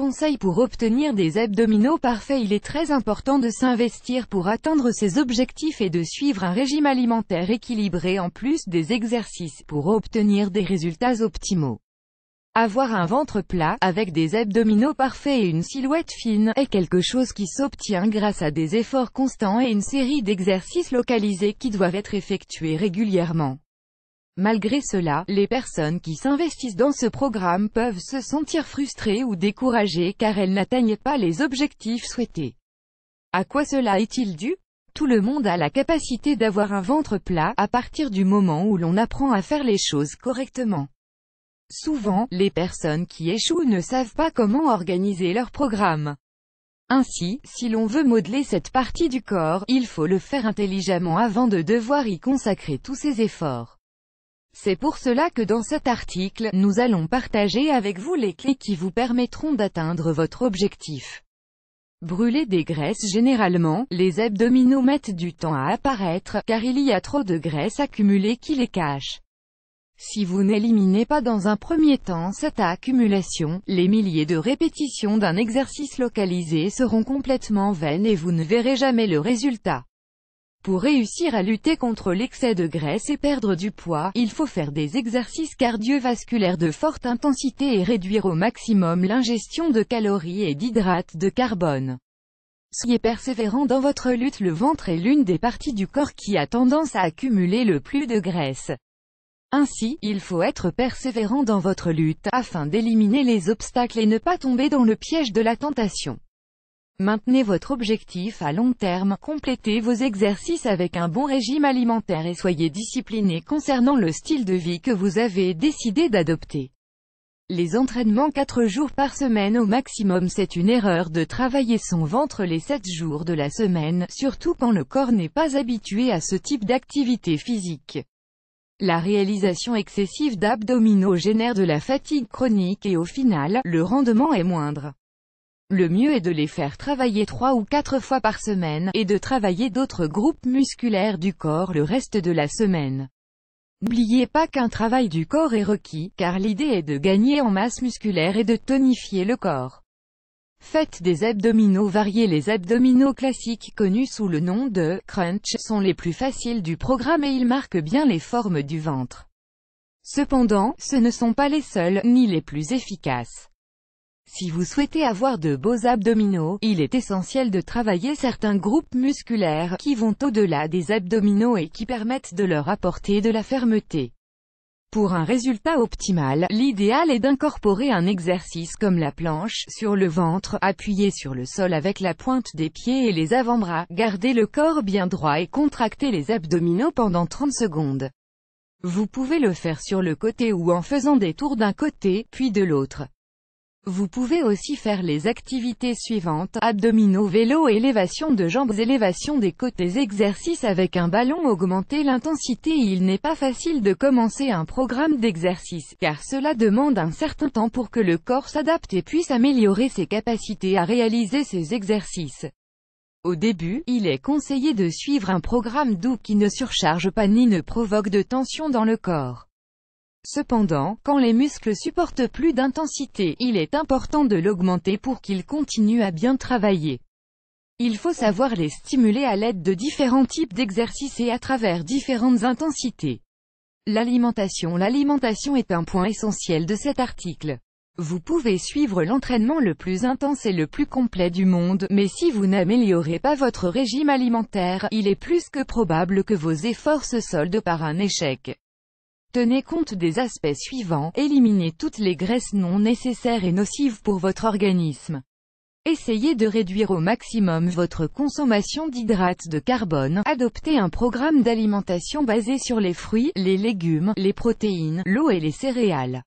Conseil pour obtenir des abdominaux parfaits. Il est très important de s'investir pour atteindre ses objectifs et de suivre un régime alimentaire équilibré en plus des exercices pour obtenir des résultats optimaux. Avoir un ventre plat, avec des abdominaux parfaits et une silhouette fine, est quelque chose qui s'obtient grâce à des efforts constants et une série d'exercices localisés qui doivent être effectués régulièrement. Malgré cela, les personnes qui s'investissent dans ce programme peuvent se sentir frustrées ou découragées car elles n'atteignent pas les objectifs souhaités. À quoi cela est-il dû? Tout le monde a la capacité d'avoir un ventre plat, à partir du moment où l'on apprend à faire les choses correctement. Souvent, les personnes qui échouent ne savent pas comment organiser leur programme. Ainsi, si l'on veut modeler cette partie du corps, il faut le faire intelligemment avant de devoir y consacrer tous ses efforts. C'est pour cela que dans cet article, nous allons partager avec vous les clés qui vous permettront d'atteindre votre objectif. Brûler des graisses. Généralement, les abdominaux mettent du temps à apparaître, car il y a trop de graisse accumulée qui les cache. Si vous n'éliminez pas dans un premier temps cette accumulation, les milliers de répétitions d'un exercice localisé seront complètement vaines et vous ne verrez jamais le résultat. Pour réussir à lutter contre l'excès de graisse et perdre du poids, il faut faire des exercices cardiovasculaires de forte intensité et réduire au maximum l'ingestion de calories et d'hydrates de carbone. Soyez persévérant dans votre lutte. Le ventre est l'une des parties du corps qui a tendance à accumuler le plus de graisse. Ainsi, il faut être persévérant dans votre lutte, afin d'éliminer les obstacles et ne pas tomber dans le piège de la tentation. Maintenez votre objectif à long terme, complétez vos exercices avec un bon régime alimentaire et soyez discipliné concernant le style de vie que vous avez décidé d'adopter. Les entraînements 4 jours par semaine au maximum. C'est une erreur de travailler son ventre les 7 jours de la semaine, surtout quand le corps n'est pas habitué à ce type d'activité physique. La réalisation excessive d'abdominaux génère de la fatigue chronique et au final, le rendement est moindre. Le mieux est de les faire travailler 3 ou 4 fois par semaine, et de travailler d'autres groupes musculaires du corps le reste de la semaine. N'oubliez pas qu'un travail du corps est requis, car l'idée est de gagner en masse musculaire et de tonifier le corps. Faites des abdominaux variés. Les abdominaux classiques, connus sous le nom de « crunch », sont les plus faciles du programme et ils marquent bien les formes du ventre. Cependant, ce ne sont pas les seuls, ni les plus efficaces. Si vous souhaitez avoir de beaux abdominaux, il est essentiel de travailler certains groupes musculaires, qui vont au-delà des abdominaux et qui permettent de leur apporter de la fermeté. Pour un résultat optimal, l'idéal est d'incorporer un exercice comme la planche, sur le ventre, appuyé sur le sol avec la pointe des pieds et les avant-bras, gardez le corps bien droit et contractez les abdominaux pendant 30 secondes. Vous pouvez le faire sur le côté ou en faisant des tours d'un côté, puis de l'autre. Vous pouvez aussi faire les activités suivantes: abdominaux, vélo, élévation de jambes, élévation des côtes, exercices avec un ballon. Augmenter l'intensité. Il n'est pas facile de commencer un programme d'exercice, car cela demande un certain temps pour que le corps s'adapte et puisse améliorer ses capacités à réaliser ces exercices. Au début, il est conseillé de suivre un programme doux qui ne surcharge pas ni ne provoque de tension dans le corps. Cependant, quand les muscles supportent plus d'intensité, il est important de l'augmenter pour qu'ils continuent à bien travailler. Il faut savoir les stimuler à l'aide de différents types d'exercices et à travers différentes intensités. L'alimentation. L'alimentation est un point essentiel de cet article. Vous pouvez suivre l'entraînement le plus intense et le plus complet du monde, mais si vous n'améliorez pas votre régime alimentaire, il est plus que probable que vos efforts se soldent par un échec. Tenez compte des aspects suivants: éliminez toutes les graisses non nécessaires et nocives pour votre organisme. Essayez de réduire au maximum votre consommation d'hydrates de carbone. Adoptez un programme d'alimentation basé sur les fruits, les légumes, les protéines, l'eau et les céréales.